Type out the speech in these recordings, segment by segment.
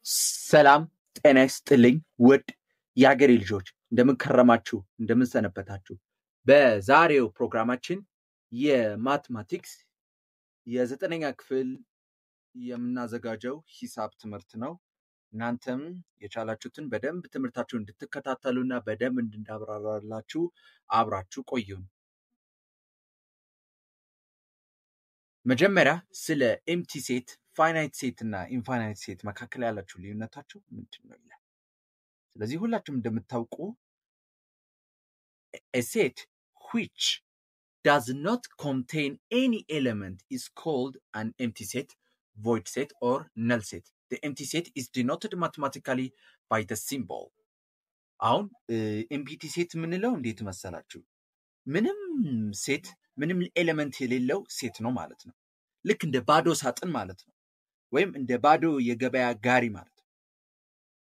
ሰላም ጤና ይስጥልኝ ውድ የሀገሬ ልጆች እንደምን ከረማችሁ እንደምን ሰነበታችሁ። በዛሬው ፕሮግራማችን የማትማቲክስ የዘጠነኛ ክፍል የምናዘጋጀው ሂሳብ ትምህርት ነው። እናንተም የቻላችሁትን በደንብ ትምህርታችሁን እንድትከታተሉና በደንብ እንድናብራራላችሁ አብራችሁ ቆዩን። መጀመሪያ ስለ ኤምቲ ሴት ፋይናይት ሴት እና ኢንፋይናይት ሴት መካከል ያላችሁ ልዩነታቸው ምንድን ነው ይላል። ስለዚህ ሁላችሁም እንደምታውቁ a set which does not contain any element is called an empty set, void set or null set. The empty set is denoted mathematically by the symbol. አሁን ኤምፒቲ ሴት የምንለው እንዴት መሰላችሁ? ምንም ሴት ምንም ኤሌመንት የሌለው ሴት ነው ማለት ነው። ልክ እንደ ባዶ ሳጥን ማለት ነው፣ ወይም እንደ ባዶ የገበያ ጋሪ ማለት ነው።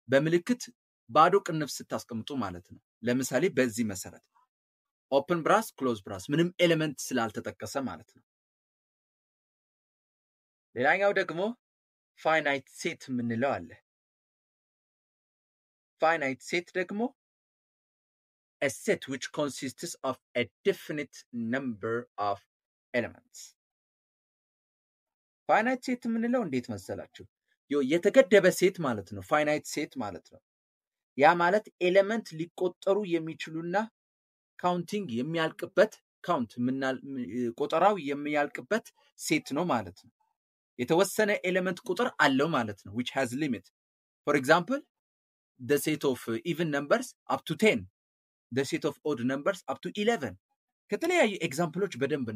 በምልክት ባዶ ቅንፍ ስታስቀምጡ ማለት ነው። ለምሳሌ በዚህ መሰረት ኦፕን ብራስ ክሎዝ ብራስ ምንም ኤሌመንት ስላልተጠቀሰ ማለት ነው። ሌላኛው ደግሞ ፋይናይት ሴት የምንለው አለ። ፋይናይት ሴት ደግሞ a set which consists of a definite number of elements. ፋይናይት ሴት የምንለው እንዴት መሰላችሁ? የተገደበ ሴት ማለት ነው። ፋይናይት ሴት ማለት ነው። ያ ማለት ኤሌመንት ሊቆጠሩ የሚችሉና ካውንቲንግ የሚያልቅበት ቆጠራው የሚያልቅበት ሴት ነው ማለት ነው። የተወሰነ ኤሌመንት ቁጥር አለው ማለት ነው። which has limit. For example, the set of even numbers up to 10, the set of odd numbers up to 11. ከተለያዩ ኤግዛምፕሎች በደንብ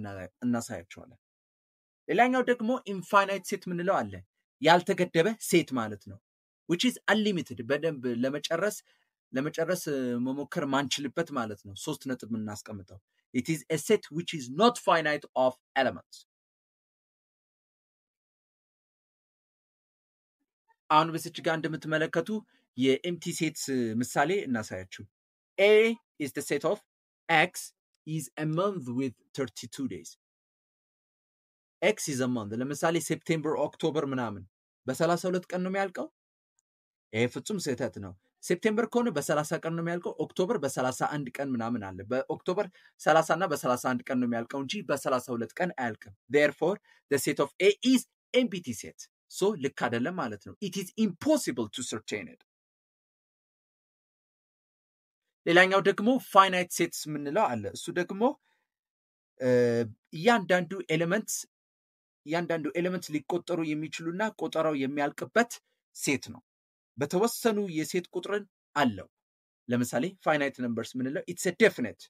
እናሳያቸዋለን። ሌላኛው ደግሞ ኢንፋይናይት ሴት ምንለው አለ። ያልተገደበ ሴት ማለት ነው። which is unlimited. በደንብ ለመጨረስ መሞከር ማንችልበት ማለት ነው። 3 ነጥብ እናስቀምጠው። it is a set which is not finite of elements. አሁን በስች ጋር እንደምትመለከቱ የኤምቲ ሴት ምሳሌ እናሳያችሁ። A is the set of X is a month with 32 days. X is a month. ለምሳሌ ሴፕቴምበር፣ ኦክቶበር ምናምን በ32 ቀን ነው የሚያልቀው። ይሄ ፍጹም ስህተት ነው። ሴፕቴምበር ከሆነ በ30 ቀን ነው የሚያልቀው። ኦክቶበር በ31 ቀን ምናምን አለ። በኦክቶበር 30 እና በ31 ቀን ነው የሚያልቀው እንጂ በ32 ቀን አያልቅም። Therefore, the set of A is empty set. So ልክ አይደለም ማለት ነው። It is impossible to certain it. ሌላኛው ደግሞ ፋይናይት ሴትስ የምንለው አለ። እሱ ደግሞ እያንዳንዱ ኤሌመንት ሊቆጠሩ የሚችሉና ቆጠራው የሚያልቅበት ሴት ነው። በተወሰኑ የሴት ቁጥርን አለው። ለምሳሌ ፋይናይት ነምበርስ የምንለው it's a definite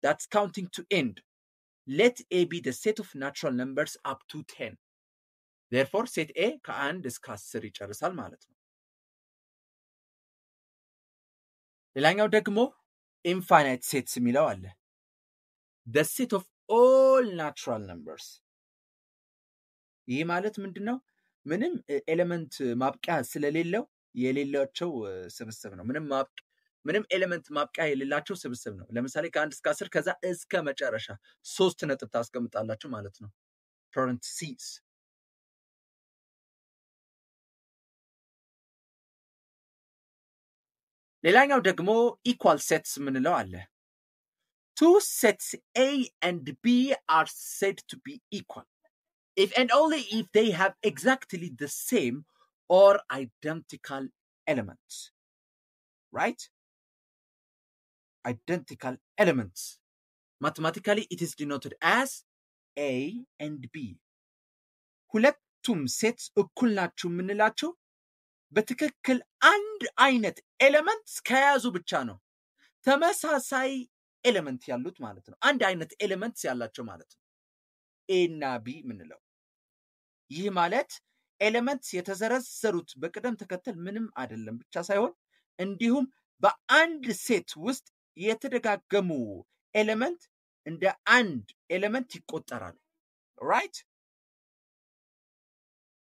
that's counting to end. Let A be the set of natural numbers up to 10. Therefore, set A ከ1 እስከ 10 ይጨርሳል ማለት ነው። ሌላኛው ደግሞ ኢንፋይናይት ሴትስ የሚለው አለ። the set of all natural numbers. ይህ ማለት ምንድነው? ምንም ኤሌመንት ማብቂያ ስለሌለው የሌላቸው ስብስብ ነው። ምንም ኤሌመንት ማብቂያ የሌላቸው ስብስብ ነው። ለምሳሌ ከ1 እስከ 10 ከዛ እስከ መጨረሻ 3 ነጥብ ታስቀምጣላችሁ ማለት ነው። parentheses. ሌላኛው ደግሞ ኢኳል ሴትስ የምንለው አለ። Two sets A and B are said to be equal if and only if they have exactly the same or identical elements. Right? Identical elements. Mathematically, it is denoted as A and B. ሁለቱም ሴትስ እኩል ናቸው የምንላቸው በትክክል አንድ አይነት ኤሌመንት ከያዙ ብቻ ነው። ተመሳሳይ ኤሌመንት ያሉት ማለት ነው። አንድ አይነት ኤሌመንት ያላቸው ማለት ነው። ኤ እና ቢ ምንለው። ይህ ማለት ኤሌመንት የተዘረዘሩት በቅደም ተከተል ምንም አይደለም ብቻ ሳይሆን እንዲሁም በአንድ ሴት ውስጥ የተደጋገሙ ኤሌመንት እንደ አንድ ኤሌመንት ይቆጠራሉ። ራይት?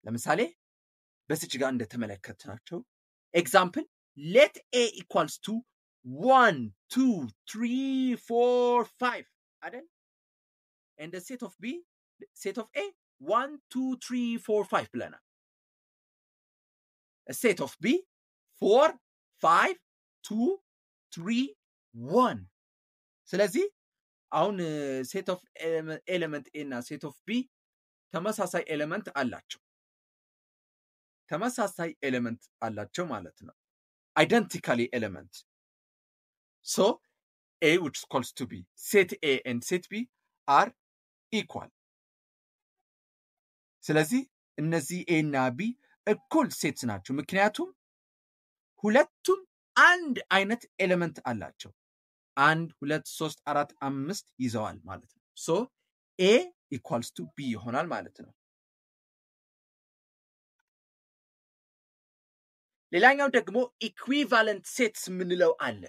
ለምሳሌ በስች ጋር እንደተመለከትናቸው ኤግዛምፕል let A equals to 1 2 3 4 5 አይደል? and the set of A 1 2 3 4 5 ብለናል። a set of B 4 5 2 3 1 ስለዚህ አሁን ሴት ኦፍ ኤሌመንት ኤ እና ሴት ኦፍ ቢ ተመሳሳይ ኤሌመንት አላቸው ማለት ነው identically element so A which is equals to B set A and set B are equal ስለዚህ እነዚህ A እና B እኩል ሴትስ ናቸው ምክንያቱም ሁለቱም አንድ አይነት ኤሌመንት አላቸው 1 2 3 4 5 ይዘዋል ማለት ነው so A equals to B ይሆናል ማለት ነው ሌላኛው ደግሞ ኢኩዊቫለንት ሴትስ ምንለው አለ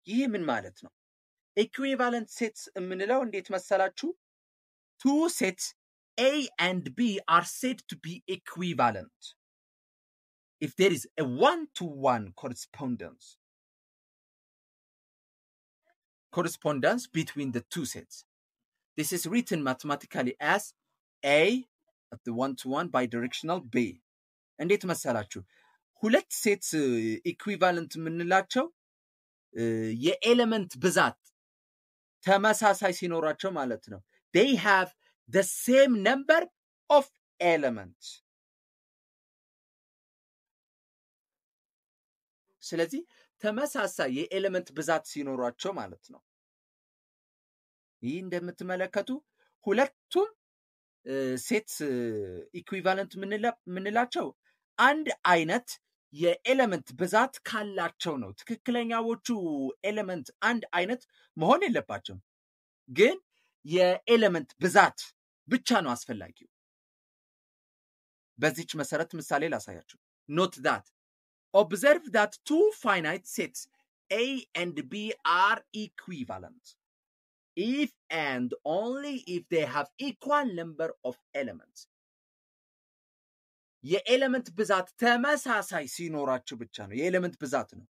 ይሄ ምን ማለት ነው ኢኩዊቫለንት ሴትስ ምንለው እንዴት መሰላችሁ two sets A and B are said to be equivalent if there is a one-to-one correspondence between the two sets this is written mathematically as A at the one-to-one bidirectional B እንዴት መሰላችሁ ሁለት ሴትስ ኢኩዊቫለንት ምንላቸው የኤሌመንት ብዛት ተመሳሳይ ሲኖራቸው ማለት ነው they have the same number of elements ስለዚህ ተመሳሳይ የኤሌመንት ብዛት ሲኖራቸው ማለት ነው ይህ እንደምትመለከቱ ሁለቱም ሴትስ ኢኩዊቫለንት ምንላቸው አንድ አይነት የኤሌመንት ብዛት ካላቸው ነው ትክክለኛዎቹ ኤሌመንት አንድ አይነት መሆን የለባቸውም ግን የኤሌመንት ብዛት ብቻ ነው አስፈላጊው በዚች መሰረት ምሳሌ ላሳያችሁ note that observe that two finite sets A and B are equivalent if and only if they have equal number of elements የኤሌመንት ብዛት ተመሳሳይ ሲኖራቸው ብቻ ነው የኤሌመንት ብዛት ነው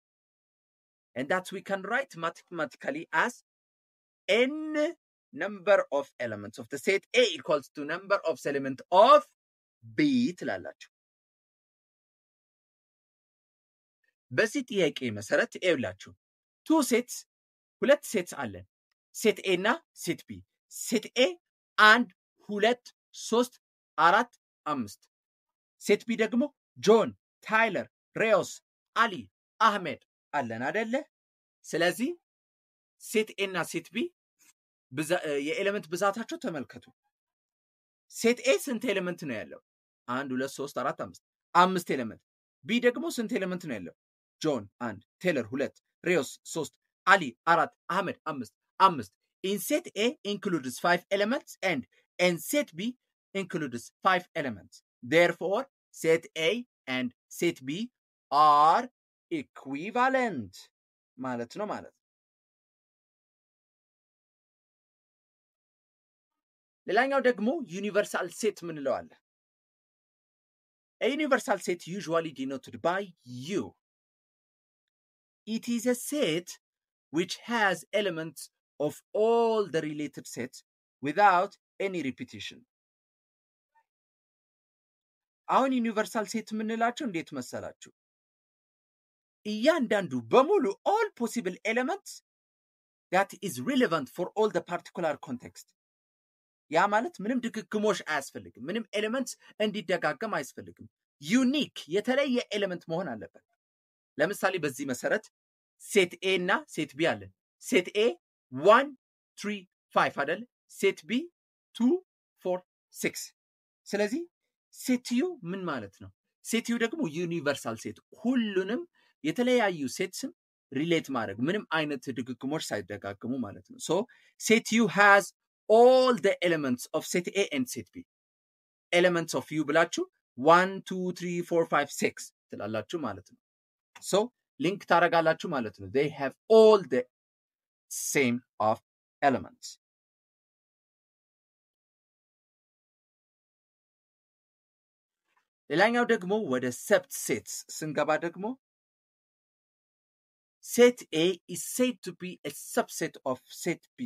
and that we can write mathematically as n number of elements of the set A equals to number of element of B ትላላችሁ በዚህ ጥያቄ መሰረት ይኸውላችሁ two sets ሁለት ሴትስ አለን ሴት A እና ሴት B ሴት A 1 2 3 4 5 ሴት ቢ ደግሞ ጆን ታይለር ሬዮስ አሊ አህመድ አለን አይደለ ስለዚህ ሴት ኤ እና ሴት ቢ የኤሌመንት ብዛታቸው ተመልከቱ ሴት ኤ ስንት ኤሌመንት ነው ያለው 1 2 3 4 5 5 ኤሌመንት ቢ ደግሞ ስንት ኤሌመንት ነው ያለው ጆን 1 ቴይለር 2 ሬዮስ 3 አሊ 4 አህመድ 5 in set A includes 5 elements and in set B includes 5 elements therefore set A and set B are equivalent ማለት ነው ማለት ሌላኛው ደግሞ ዩኒቨርሳል ሴት ምንለው አለ a universal set usually denoted by U it is a set which has elements of all the related sets without any repetition አሁን ዩኒቨርሳል ሴት ምንላቸው እንዴት መሰላችሁ እያንዳንዱ በሙሉ all possible elements that is relevant for all the particular context ያ ማለት ምንም ድግግሞሽ አያስፈልግም ምንም ኤሌመንትስ እንዲደጋገም አያስፈልግም ዩኒክ የተለየ ኤሌመንት መሆን አለበት ለምሳሌ በዚህ መሰረት ሴት ኤ እና ሴት ቢ አለ ሴት ኤ 1 3 5 አይደል ሴት ቢ 2 4 6 ስለዚህ ሴትዩ ምን ማለት ነው ሴትዩ ደግሞ ዩኒቨርሳል ሴት ሁሉንም የተለያዩ ሴትስን ሪሌት ማድረግ ምንም አይነት ድግግሞሽ ሳይደጋግሙ ማለት ነው ሶ ሴትዩ has all the elements of set A and set B elements of U ብላችሁ 1 2 3 4 5 6 ትላላችሁ ማለት ነው so ሊንክ ታረጋላችሁ ማለት ነው they have all the same of elements ሌላኛው ደግሞ ወደ ሰብት ሴትስ ስንገባ ደግሞ set A is said to be a subset of set B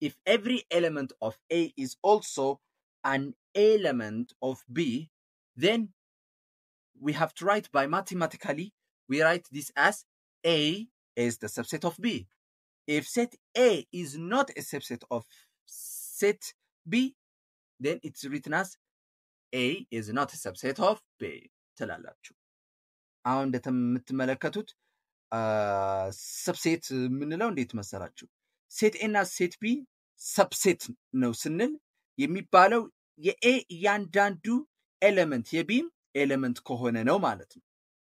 if every element of A is also an element of B then we have to write by mathematically, we write this as A is the subset of B. If set A is not a subset of set B, then it's written as A is not a subset of B ትላላችሁ። አሁን እንደምትመለከቱት ሰብሴት ምንለው እንዴት መሰላችሁ? ሴት ኤ እና ሴት ቢ ሰብሴት ነው ስንል የሚባለው የኤ እያንዳንዱ ኤሌመንት የቢም ኤሌመንት ከሆነ ነው ማለት ነው።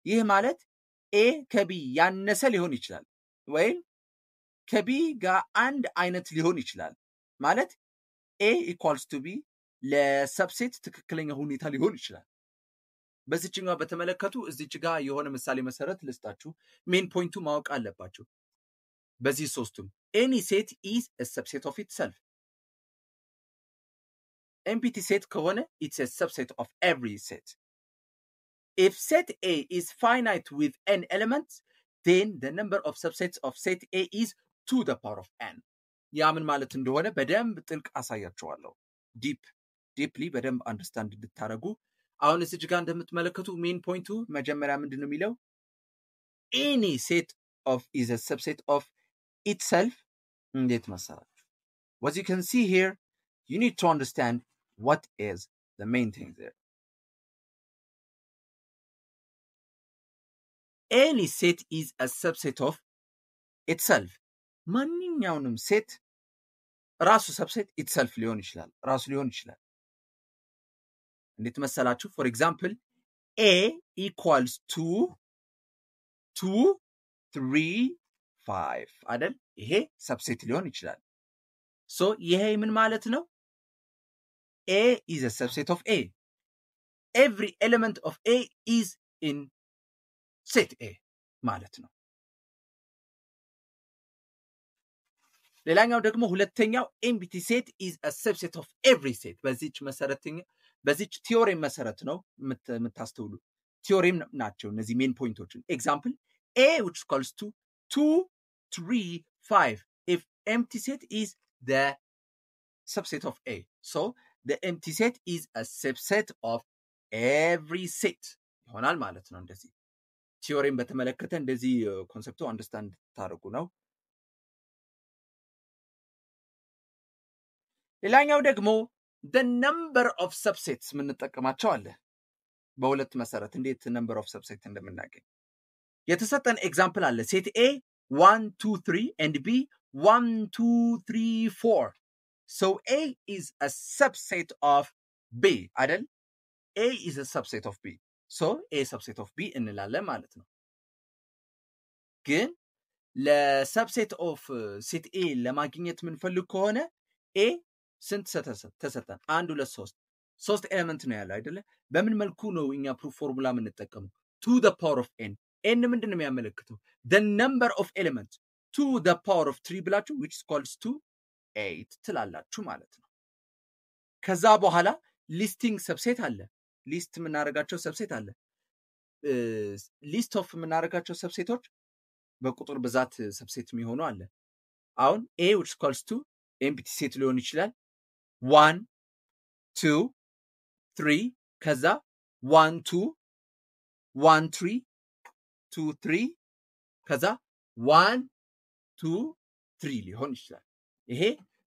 ይህ ማለት ኤ ከቢ ያነሰ ሊሆን ይችላል ወይም ከቢ ጋር አንድ አይነት ሊሆን ይችላል ማለት ኤ ኢኳልስ ቱ ቢ ለሰብሴት ትክክለኛ ሁኔታ ሊሆን ይችላል። በዚህኛው በተመለከቱ እዚች ጋር የሆነ ምሳሌ መሰረት ልስጣችሁ። ሜን ፖይንቱ ማወቅ አለባችሁ። በዚህ ሶስቱም any set is a subset of itself. empty set ከሆነ it's a subset of every set. If set A is finite with n elements, then the number of subsets of set A is to the power of n. ያ ምን ማለት እንደሆነ በደንብ ጥልቅ አሳያችኋለሁ። ዲፕሊ በደንብ አንደርስታንድ እንድታረጉ። አሁን እዚህ ጋር እንደምትመለከቱ ሜን ፖይንቱ መጀመሪያ ምንድነው የሚለው any set of is a subset of itself እንዴት መሰላችሁ? What you can see here, you need to understand what is the main thing there. Any set is a subset of itself. ማንኛውንም ሴት ራሱ ሰብሴት itself ሊሆን ይችላል፣ ራሱ ሊሆን ይችላል። እንዴት መሰላችሁ? for example A equals to 2 3 5 አይደል? ይሄ ሰብሴት ሊሆን ይችላል። so ይሄ ምን ማለት ነው? A is a subset of A. Every element of A is in set A ማለት ነው። ሌላኛው ደግሞ ሁለተኛው empty set is a subset of every set. በዚች ቲዮሬም መሰረት ነው የምታስተውሉ። ቲዮሬም ናቸው እነዚህ ሜን ፖይንቶችን። ኤግዛምፕል A which equals to 2 3 5. If empty set is the subset of A, so the empty set is a subset of every set ይሆናል ማለት ነው። እንደዚህ ቲዮሬም በተመለከተ እንደዚህ ኮንሰፕቱ አንደርስታንድ ታደርጉ ነው። ሌላኛው ደግሞ the number of subsets የምንጠቀማቸው አለ። በሁለት መሰረት እንዴት number of subsets እንደምናገኝ የተሰጠን ኤግዛምፕል አለ። ሴት A 1 2 3 and B 1 2 3 4. So A is a subset of B አይደል? A is a subset of B. So A subset of B እንላለን ማለት ነው። ግን ለሰብሴት ኦፍ ሴት A ለማግኘት የምንፈልግ ከሆነ A ስንት ተሰጠን? 1 2 3 ሶስት ኤሌመንት ነው ያለው አይደለ? በምን መልኩ ነው እኛ ፕሩፍ ፎርሙላ የምንጠቀመው? to the power of n. n ምንድን ነው የሚያመለክተው? the number of elements to the power of 3 ብላችሁ which is equals to 8 ትላላችሁ ማለት ነው። ከዛ በኋላ ሊስቲንግ ሰብሴት አለ። ሊስት የምናደርጋቸው ሰብሴት አለ። ሊስት ኦፍ የምናደርጋቸው ሰብሴቶች በቁጥር ብዛት ሰብሴት የሚሆኑ አለ። አሁን A which is equals to empty set ሊሆን ይችላል 1 2 3 ከዛ 1 2 1 3 2 3 ከዛ 1 2 3 ሊሆን ይችላል። ይሄ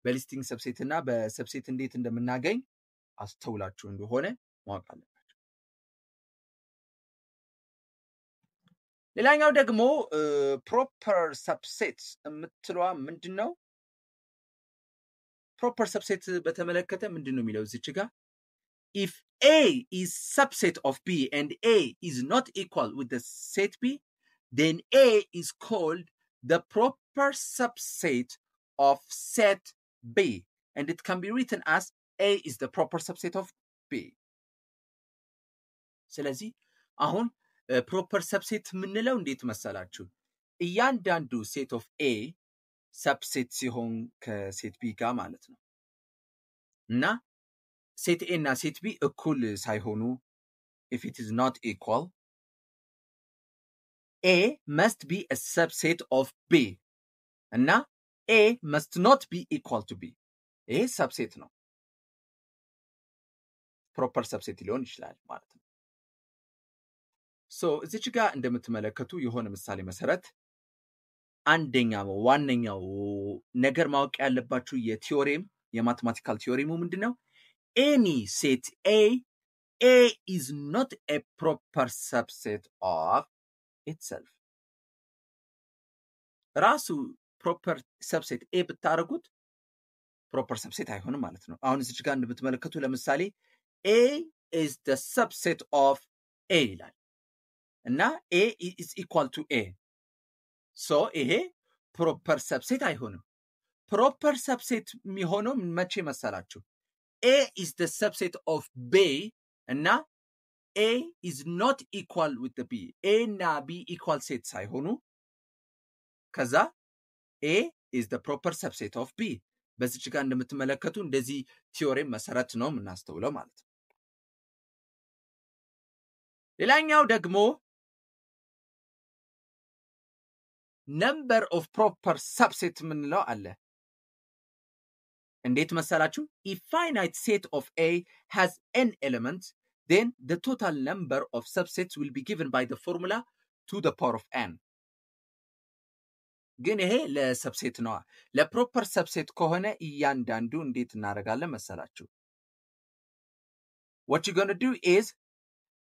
በሊስቲንግ ሰብሴት እና በሰብሴት እንዴት እንደምናገኝ አስተውላችሁ እንደሆነ ማወቅ አለባችሁ። ሌላኛው ደግሞ ፕሮፐር ሰብሴት የምትለዋ ምንድነው? ፕሮፐር ሰብሴት በተመለከተ ምንድነው የሚለው እዚች ጋር if A is subset of B and A is not equal with the set B, then A is called the proper subset of set B, and it can be written as A is the proper subset of B. ስለዚህ አሁን ፕሮፐር ሰብሴት የምንለው እንዴት መሰላችሁ? እያንዳንዱ ሴት ኦፍ A ሰብሴት ሲሆን ከሴት B ጋር ማለት ነው እና ሴት A እና ሴት B እኩል ሳይሆኑ if it is not equal, A must be a subset of B እና A must not be equal to B. ይሄ ሰብሴት ነው። ፕሮፐር ሰብሴት ሊሆን ይችላል ማለት ነው። So እዚች ጋር እንደምትመለከቱ የሆነ ምሳሌ መሰረት አንደኛው ዋነኛው ነገር ማወቅ ያለባችሁ የቲዮሬም የማቴማቲካል ቲዮሬሙ ምንድነው? Any set A is not a proper subset of itself. ራሱ proper subset A ብታረጉት proper subset አይሆንም ማለት ነው። አሁን እዚች ጋር እንደምትመለከቱ ለምሳሌ A is the subset of A ይላል እና A is equal to A. So ይሄ proper subset አይሆንም። proper subset የሚሆነው መቼ መሰላችሁ? A is the subset of B እና A is not equal with the B. A እና B equal set ሳይሆኑ ከዛ A is the proper subset of B. በዚች ጋር እንደምትመለከቱ እንደዚህ ቲዮሬም መሰረት ነው የምናስተውለው ማለት ነው። ሌላኛው ደግሞ number of proper subset ምንለው አለ። እንዴት መሰላችሁ? If finite set of A has n elements, then the total number of subsets will be given by the formula to the power of n. ግን ይሄ ለሰብሴት ነው። ለፕሮፐር ሰብሴት ከሆነ እያንዳንዱ እንዴት እናደርጋለን መሰላችሁ? What you're going to do is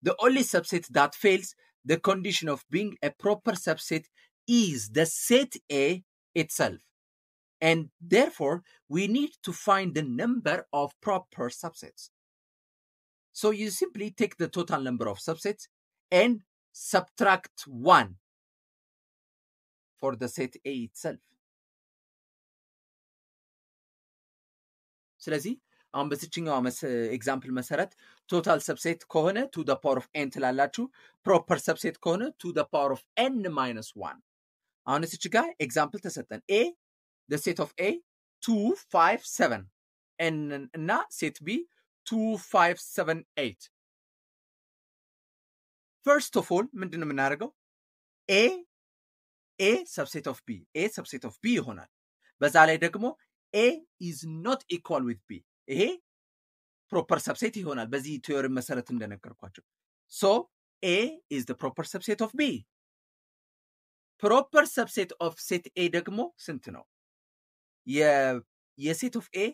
the only subset that fails the condition of being a proper subset is the set A itself. And therefore, we need to find the number of proper subsets. So you simply take the total number of subsets and subtract 1 for the set A itself. ስለዚህ አሁን በዚህኛው ኤግዛምፕል መሰረት ቶታል ሰብሴት ከሆነ to the power of n ትላላችሁ፣ ፕሮፐር ሰብሴት ከሆነ to the power of n minus 1። አሁን እዚች ጋር ኤግዛምፕል ተሰጠን። A the set of A 2 5 7 n እና set B 2 5 7 8. First of all ምንድነው የምናደርገው? A subset of B ይሆናል። በዛ ላይ ደግሞ A is not equal with B. ይሄ proper subset ይሆናል በዚህ ቲዮሪ መሰረት እንደነገርኳችሁ። So A is the proper subset of B. proper subset of set A ደግሞ ስንት ነው? የሴት ኦፍ A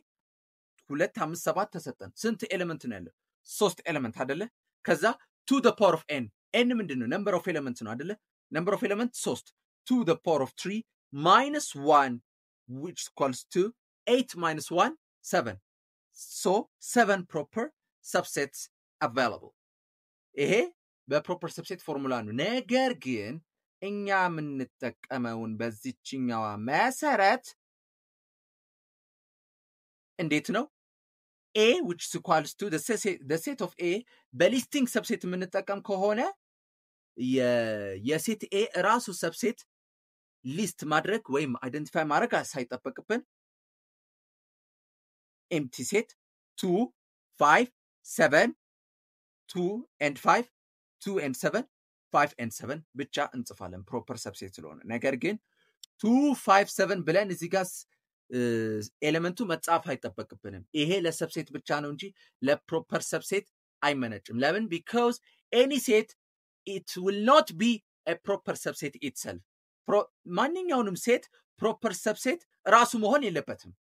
2 5 7 ተሰጠን። ስንት ኤሌመንት ነው ያለው? 3 ኤሌመንት አይደለ? ከዛ to the power of n ምንድነው? number of elements ነው አይደለ? number of elements 3 to the power of 3 minus 1 which equals to 8 minus 1 7. So 7 proper subsets available. ይሄ በፕሮፐር ሰብሴት ፎርሙላ ነው። ነገር ግን እኛ የምንጠቀመውን በዚህኛው መሰረት እንዴት ነው? A which is equals to the set of A በሊስቲንግ ሰብሴት የምንጠቀም ከሆነ የሴት A ራሱ ሰብሴት ሊስት ማድረግ ወይም አይደንቲፋይ ማድረግ ሳይጠበቅብን empty set 2 5 7 2 and 5 2 and 7 5 and 7 ብቻ እንጽፋለን ፕሮፐር ሰብሴት ስለሆነ። ነገር ግን 2 5 7 ብለን እዚህ ጋር ኤሌመንቱ መጻፍ አይጠበቅብንም። ይሄ ለሰብሴት ብቻ ነው እንጂ ለፕሮፐር ሰብሴት አይመነጭም። ለምን? because any set it will not be a proper subset itself. ማንኛውንም ሴት ፕሮፐር ሰብሴት ራሱ መሆን የለበትም።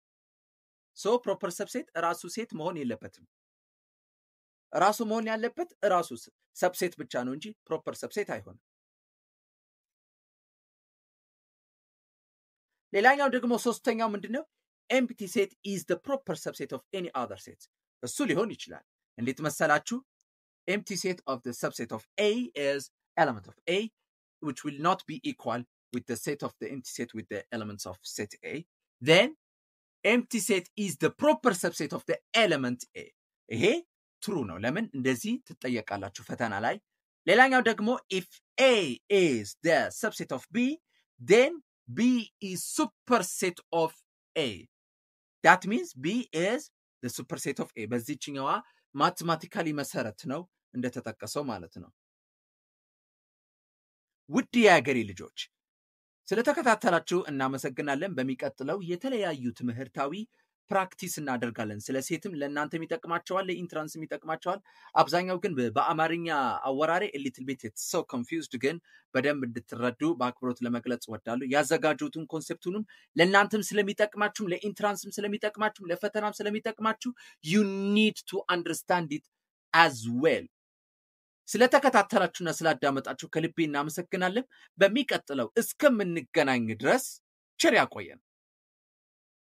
so proper subset ራሱ ሴት መሆን የለበትም። ራሱ መሆን ያለበት ራሱ ሰብሴት ብቻ ነው እንጂ ፕሮፐር ሰብሴት አይሆንም። ሌላኛው ደግሞ ሶስተኛው ምንድነው? empty set is the proper subset of any other set. እሱ ሊሆን ይችላል። እንዴት መሰላችሁ? empty set of the subset of A is element of A which will not be equal with the set of the empty set with the elements of set A. Then empty set is the proper subset of the element A. ይሄ true ነው። ለምን? እንደዚህ ትጠየቃላችሁ ፈተና ላይ። ሌላኛው ደግሞ if A is the subset of B, then B is superset of A. That means B is the superset of A. በዚህኛዋ ማቴማቲካሊ መሰረት ነው እንደተጠቀሰው ማለት ነው። ውድ የአገሬ ልጆች ስለተከታተላችሁ እናመሰግናለን። በሚቀጥለው የተለያዩ ትምህርታዊ ፕራክቲስ እናደርጋለን ስለ ሴትም ለእናንተም ይጠቅማቸዋል ለኢንትራንስም ይጠቅማቸዋል አብዛኛው ግን በአማርኛ አወራሬ a little bit it's so confused ግን በደንብ እንድትረዱ በአክብሮት ለመግለጽ ወዳለሁ ያዘጋጁትን ኮንሰፕቱንም ለእናንተም ስለሚጠቅማችሁ ለኢንትራንስም ስለሚጠቅማችሁ ለፈተናም ስለሚጠቅማችሁ you need to understand it as well ስለተከታተላችሁና ስላዳመጣችሁ ከልቤ እናመሰግናለን በሚቀጥለው እስከምንገናኝ ድረስ ቸር ያቆየን